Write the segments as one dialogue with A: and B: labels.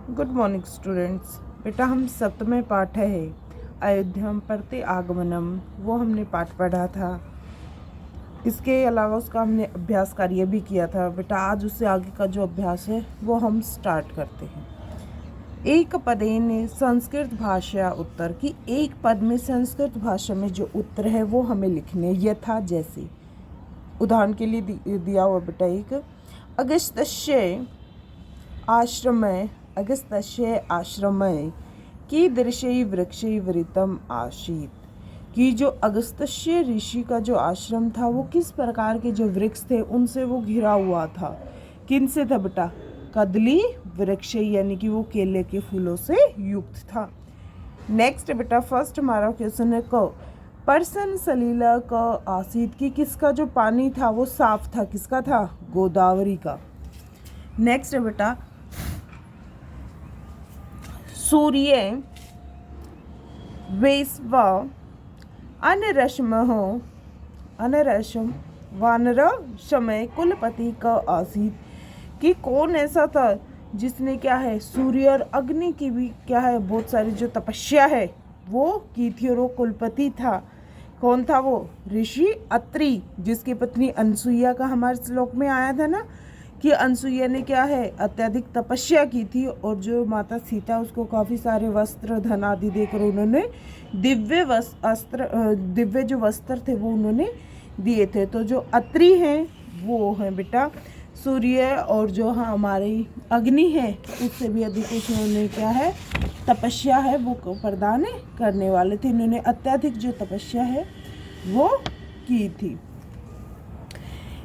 A: Good morning students. बेटा हम सप्तम पाठ है अयोध्याम प्रति आगमनम, वो हमने पाठ पढ़ा था। इसके अलावा उसका हमने अभ्यास कार्य भी किया था। बेटा आज उससे आगे का जो अभ्यास है वो हम स्टार्ट करते हैं। एक पदेन संस्कृत भाषा उत्तर की, एक पद में संस्कृत भाषा में जो उत्तर है वो हमें लिखने यथा जैसे। उदाहरण के लिए दिया हुआ बेटा एक अगस्त्य आश्रमे कीदृशै वृक्षै वृतम आसीत्, कि जो अगस्त्य ऋषि का जो आश्रम था वो किस प्रकार के जो वृक्ष थे उनसे वो घिरा हुआ था। किन से था बेटा? कदली वृक्ष, यानी कि वो केले के फूलों से युक्त था। नेक्स्ट बेटा फर्स्ट हमारा क्वेश्चन है क पर्सन सलीला का आसीत, की किसका जो पानी था वो साफ था। किसका था? गोदावरी का। नेक्स्ट बेटा सूर्य वेस्व अनरश्म वानर समय कुलपति का आसीत, कि कौन ऐसा था जिसने क्या है सूर्य और अग्नि की भी क्या है बहुत सारी जो तपस्या है वो की थी, और वो कुलपति था। कौन था वो? ऋषि अत्रि, जिसकी पत्नी अनसुईया का हमारे श्लोक में आया था ना कि अनसुईया ने क्या है अत्यधिक तपस्या की थी, और जो माता सीता उसको काफ़ी सारे वस्त्र धन आदि देकर उन्होंने दिव्य जो वस्त्र थे वो उन्होंने दिए थे। तो जो अत्रि हैं वो हैं बेटा सूर्य, और जो हमारी अग्नि है उससे भी अधिक उन्होंने क्या है तपस्या है वो प्रदान करने वाले थे। इन्होंने अत्यधिक जो तपस्या है वो की थी।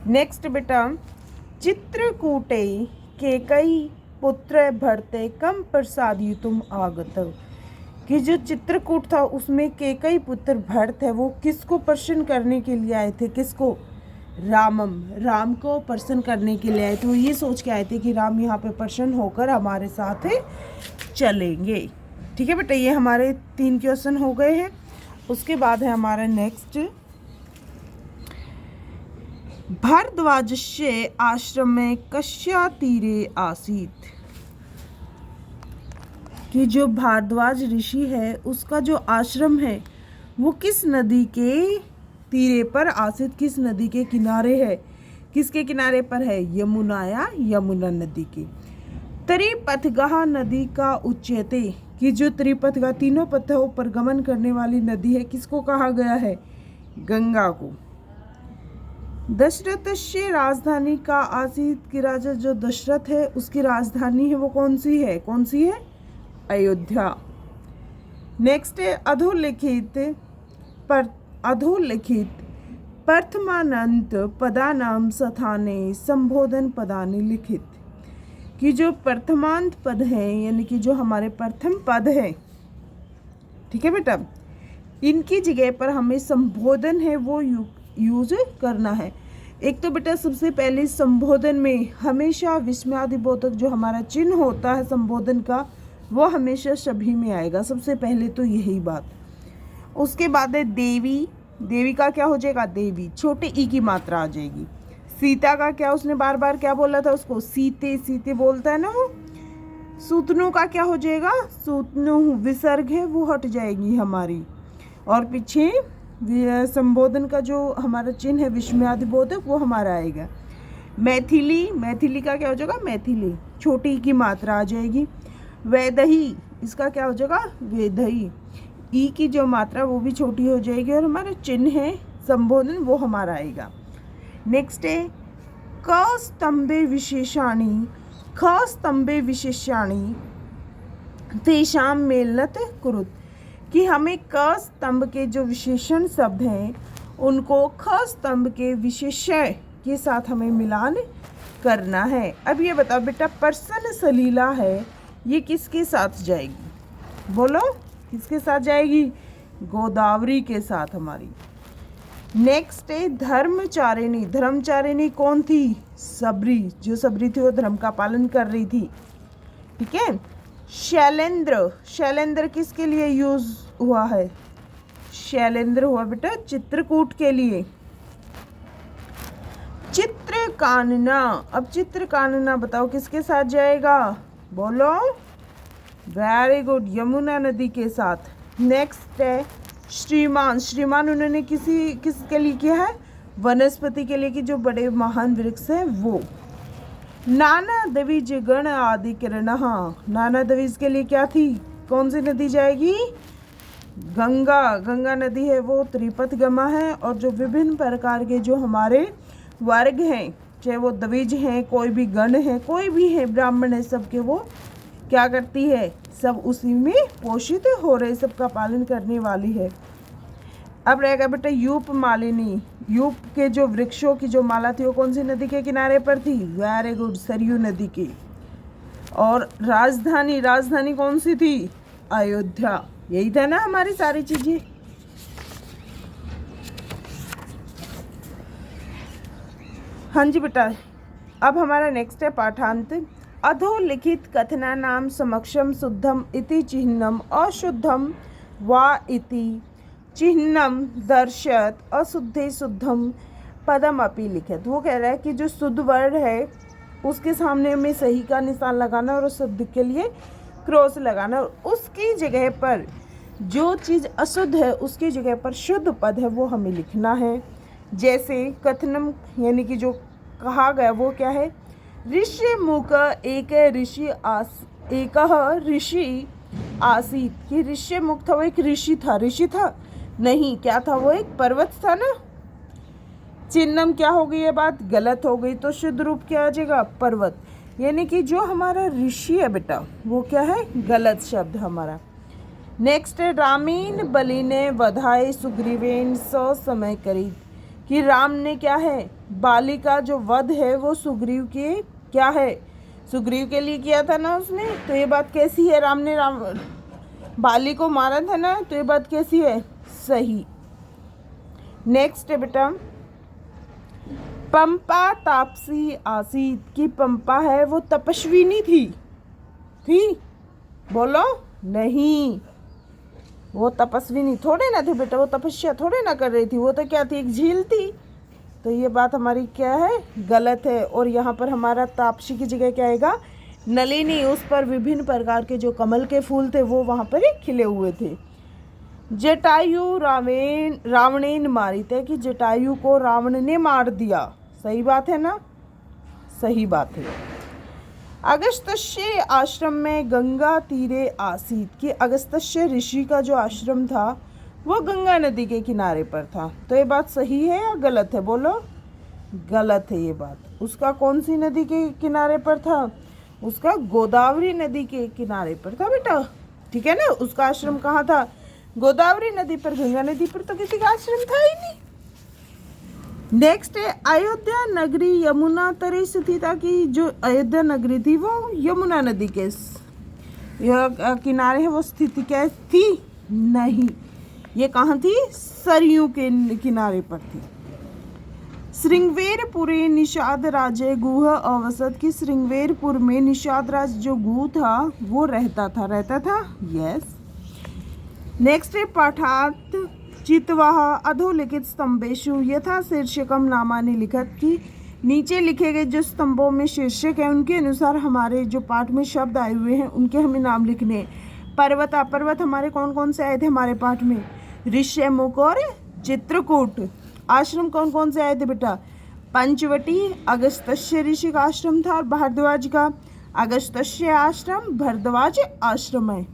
A: नेक्स्ट बेटा चित्रकूटे केकई पुत्र भरते कम प्रसादयुतुम आगत, कि जो चित्रकूट था उसमें केकई पुत्र भरत है वो किसको प्रसन्न करने के लिए आए थे? किसको? राम को प्रसन्न करने के लिए आए थे। वो ये सोच के आए थे कि राम यहाँ पे प्रसन्न होकर हमारे साथ चलेंगे। ठीक है बेटा, ये हमारे 3 क्वेश्चन हो गए हैं। उसके बाद है हमारा नेक्स्ट भारद्वाजस्य आश्रमे कस्या तीरे आसीत्, कि जो भारद्वाज ऋषि है उसका जो आश्रम है वो किस नदी के तीरे पर आसीत्, किस नदी के किनारे है? किसके किनारे पर है? यमुना नदी के। त्रिपथगहा नदी का उच्यते, कि जो त्रिपथगा तीनों पथों पर गमन करने वाली नदी है किसको कहा गया है? गंगा को। दशरथ से राजधानी का आसीत, की राजा जो दशरथ है उसकी राजधानी है वो कौन सी है? अयोध्या। नेक्स्ट है अधोलिखित प्रथमानंत पदानाम स्थाने संबोधन पदानि लिखित, कि जो प्रथमांत पद है यानी कि जो हमारे प्रथम पद है, ठीक है बेटा, इनकी जगह पर हमें संबोधन है वो यूज करना है। एक तो बेटा सबसे पहले संबोधन में हमेशा विस्मयादिबोधक जो हमारा चिन्ह होता है संबोधन का वो हमेशा सभी में आएगा। सबसे पहले तो यही बात। उसके बाद है देवी का क्या हो जाएगा? देवी, छोटे ई की मात्रा आ जाएगी। सीता का क्या उसने बार बार क्या बोला था उसको? सीते बोलता है ना वो। सूतनु का क्या हो जाएगा? सूतनु, विसर्ग है वो हट जाएगी हमारी, और पीछे संबोधन का जो हमारा चिन्ह है विस्मयादिबोधक वो हमारा आएगा। मैथिली का क्या हो जाएगा? मैथिली, छोटी की मात्रा आ जाएगी। वैदही, इसका क्या हो जाएगा? वेदही, ई की जो मात्रा वो भी छोटी हो जाएगी, और हमारा चिन्ह है संबोधन वो हमारा आएगा। नेक्स्ट है क स्तंभे विशेषाणी तेषाम मेलनत कुरुत, कि हमें क स्तंभ के जो विशेषण शब्द हैं उनको ख स्तंभ के विशेषण के साथ हमें मिलान करना है। अब ये बताओ बेटा पर्सन सलीला है ये किसके साथ जाएगी? बोलो किसके साथ जाएगी? गोदावरी के साथ हमारी। नेक्स्ट है धर्मचारिणी कौन थी? सबरी, जो सबरी थी वो धर्म का पालन कर रही थी। ठीक है। शैलेंद्र किसके लिए यूज हुआ है? शैलेंद्र हुआ बेटा चित्रकूट के लिए। चित्रकानना, अब चित्रकानना बताओ किसके साथ जाएगा? बोलो वेरी गुड, यमुना नदी के साथ। नेक्स्ट है श्रीमान। श्रीमान उन्होंने किसके लिए किया है? वनस्पति के लिए, कि जो बड़े महान वृक्ष हैं वो। नाना द्विज गण आदि किरण। नाना द्विज के लिए क्या थी? कौन सी नदी जाएगी? गंगा। गंगा नदी है वो त्रिपथ गमा है, और जो विभिन्न प्रकार के जो हमारे वर्ग हैं, चाहे वो द्विज हैं, कोई भी गण है, कोई भी है, ब्राह्मण है, सबके वो क्या करती है? सब उसी में पोषित हो रहे, सबका पालन करने वाली है। अब रहेगा बेटा यूप मालिनी। यूप के जो वृक्षों की जो माला थी वो कौन सी नदी के किनारे पर थी? वेरी गुड, सरयू नदी की। और राजधानी, राजधानी कौन सी थी? अयोध्या। यही था ना हमारी सारी चीजें। हाँ जी बेटा, अब हमारा नेक्स्ट है पाठांत। अधोलिखित कथना नाम समक्षम शुद्धम इति चिह्नम अशुद्धम वा इति चिह्नम दर्शत अशुद्धे शुद्धम पदम अपि लिखित। वो कह रहा है कि जो शुद्ध वर्ड है उसके सामने में सही का निशान लगाना और शुद्ध के लिए क्रॉस लगाना, और उसकी जगह पर जो चीज़ अशुद्ध है उसकी जगह पर शुद्ध पद है वो हमें लिखना है। जैसे कथनम यानी कि जो कहा गया वो क्या है? ऋषि मुख एक ऋषि आसीत। कि ऋषि मुख था वो एक ऋषि था? ऋषि था नहीं, क्या था वो? एक पर्वत था ना। चिन्हम क्या हो गई? ये बात गलत हो गई, तो शुद्ध रूप क्या आ जाएगा? पर्वत। यानी कि जो हमारा ऋषि है बेटा वो क्या है? गलत शब्द हमारा। नेक्स्ट है रामीन बलिने वधाए सुग्रीवेन सो समय करी। कि राम ने क्या है? बाली का जो वध है वो सुग्रीव के क्या है? सुग्रीव के लिए किया था ना उसने। तो ये बात कैसी है? राम ने बाली को मारा था ना, तो ये बात कैसी है? सही। नेक्स्ट है बेटा पंपा तापसी आसीत। की पंपा है वो तपस्विनी थी? बोलो नहीं, वो तपस्विनी थोड़े ना थी बेटा, वो तपस्या थोड़े ना कर रही थी, वो तो क्या थी? एक झील थी। तो ये बात हमारी क्या है? गलत है। और यहाँ पर हमारा तापसी की जगह क्या आएगा? नलिनी। उस पर विभिन्न प्रकार के जो कमल के फूल थे वो वहाँ पर ही खिले हुए थे। जटायु रावणेन मारित है। कि जटायु को रावण ने मार दिया। सही बात है ना? सही बात है। अगस्त्य आश्रम में गंगा तीरे आसीत। कि अगस्त्य ऋषि का जो आश्रम था वो गंगा नदी के किनारे पर था। तो ये बात सही है या गलत है? बोलो। गलत है ये बात। उसका कौन सी नदी के किनारे पर था? उसका गोदावरी नदी के किनारे पर था बेटा, ठीक है ना। उसका आश्रम कहाँ था? गोदावरी नदी पर। गंगा नदी पर तो किसी का आश्रम था ही नहीं। नेक्स्ट है अयोध्या नगरी यमुना तरे स्थित था। कि जो अयोध्या नगरी थी वो यमुना नदी के किनारे है वो स्थिति क्या थी? नहीं, ये कहाँ थी? सरयू के किनारे पर थी। श्रृंगवेरपुरे निषाद राजे गुह अवसत। की श्रृंगवेरपुर में निषाद राज जो गुह था वो रहता था। यस। नेक्स्ट है पाठात चितवाह अधोलिखित स्तंभेषु यथा शीर्षकम नामानि लिखत। की नीचे लिखे गए जो स्तंभों में शीर्षक है उनके अनुसार हमारे जो पाठ में शब्द आए हुए हैं उनके हमें नाम लिखने। पर्वत पर्वत हमारे कौन कौन से आए थे हमारे पाठ में? ऋष्यमुख और चित्रकूट। आश्रम कौन कौन से आए थे बेटा? पंचवटी अगस्त्य ऋषि का आश्रम था और भारद्वाज का। अगस्त्य आश्रम भारद्वाज आश्रम है।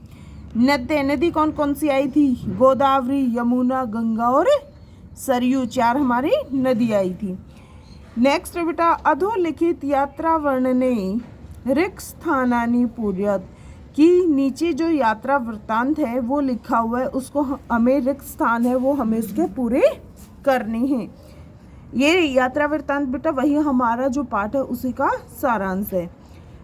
A: नदी कौन कौन सी आई थी? गोदावरी, यमुना, गंगा और सरयू, 4 हमारी नदी आई थी। नेक्स्ट बेटा अधोलिखित यात्रा वर्णने रिक्त स्थानानि पूर्यत। कि नीचे जो यात्रा वृत्तांत है वो लिखा हुआ है, उसको हमें रिक्त स्थान है वो हमें उसके पूरे करने हैं। ये यात्रा वृत्तांत बेटा वही हमारा जो पाठ है उसी का सारांश है।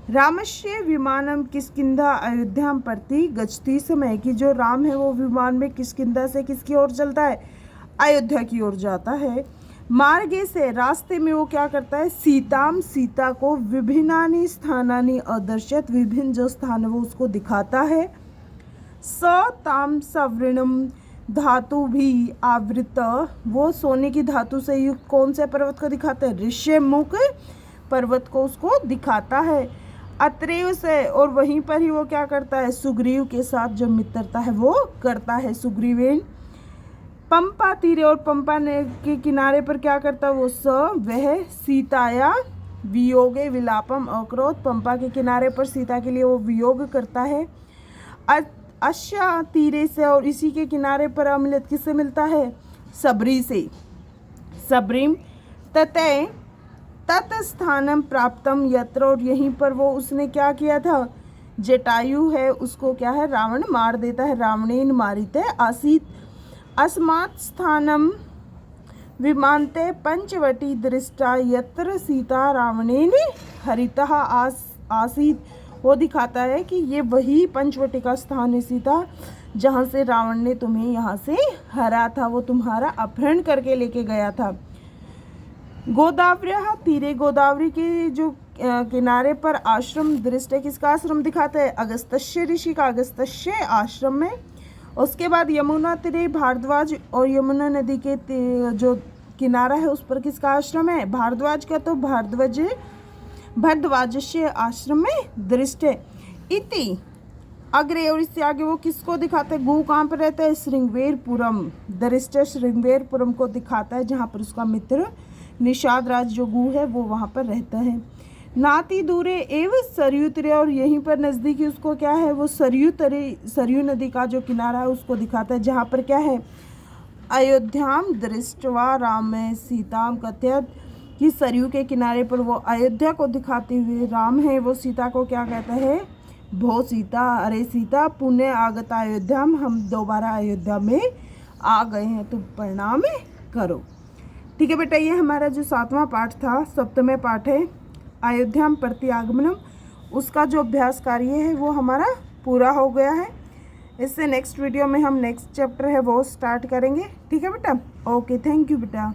A: रामस्य विमानम किष्किंधा अयोध्या प्रति गच्छति समय। की जो राम है वो विमान में किष्किंधा से किसकी ओर चलता है? अयोध्या की ओर जाता है। मार्गे से रास्ते में वो क्या करता है? सीता को विभिन्नानि स्थानानि अदर्शयत्। विभिन्न जो स्थान है वो उसको दिखाता है। ताम सवर्णम धातु भी आवृत। वो सोने की धातु से युक्त कौन से पर्वत को दिखाता है? ऋष्यमुख पर्वत को उसको दिखाता है। अत्रेय से, और वहीं पर ही वो क्या करता है, सुग्रीव के साथ जो मित्रता है वो करता है सुग्रीवेन। पंपा तीरे, और पंपा ने के किनारे पर क्या करता है वो वह सीताया वियोगे विलापम अक्रोध, पंपा के किनारे पर सीता के लिए वो वियोग करता है। अश्या तीरे से, और इसी के किनारे पर अमिलित किससे मिलता है, सबरी से, सबरीम ततः तत्स्थानम प्राप्तम यत्र, और यहीं पर वो उसने क्या किया था, जटायु है उसको क्या है रावण मार देता है, रावणेन मारिते आसीत। अस्मात् स्थानम विमानते पंचवटी दृष्टा यत्र सीता रावणेन हरितः आसीत, वो दिखाता है कि ये वही पंचवटी का स्थान है सीता, जहाँ से रावण ने तुम्हें यहाँ से हरा था, वो तुम्हारा अपहरण करके लेके गया था। गोदावरी तीरे, गोदावरी के जो किनारे पर आश्रम दृष्ट है, किसका आश्रम दिखाता है, अगस्त्य ऋषि का, अगस्त्य आश्रम में। उसके बाद यमुना तीरे भारद्वाज, और यमुना नदी के जो किनारा है उस पर किसका आश्रम है, भारद्वाज का, तो भारद्वाजस्य आश्रम में दृष्ट है। इति अग्रे, और इससे आगे वो किसको दिखाता है, गु कहाँ पर रहता है, श्रृंगवेरपुरम, दृष्ट श्रृंगवेरपुरम को दिखाता है, जहाँ पर उसका मित्र निषाद राज जो गु है वो वहाँ पर रहता है। नाती दूरे एवं सरयू तीरे, और यहीं पर नज़दीकी उसको क्या है, वो सरयू नदी का जो किनारा है उसको दिखाता है, जहाँ पर क्या है, अयोध्याम दृष्टवा राम सीताम कथयत, कि सरयू के किनारे पर वो अयोध्या को दिखाते हुए राम है वो सीता को क्या कहता है, भो सीता, अरे सीता पुण्य आगत अयोध्याम, हम दोबारा अयोध्या में आ गए हैं, तो प्रणाम करो। ठीक है बेटा, ये हमारा जो 7वां पाठ था, सप्तमें पाठ है अयोध्याम प्रत्यागमनम, उसका जो अभ्यास कार्य है वो हमारा पूरा हो गया है। इससे नेक्स्ट वीडियो में हम नेक्स्ट चैप्टर है वो स्टार्ट करेंगे। ठीक है बेटा, ओके, थैंक यू बेटा।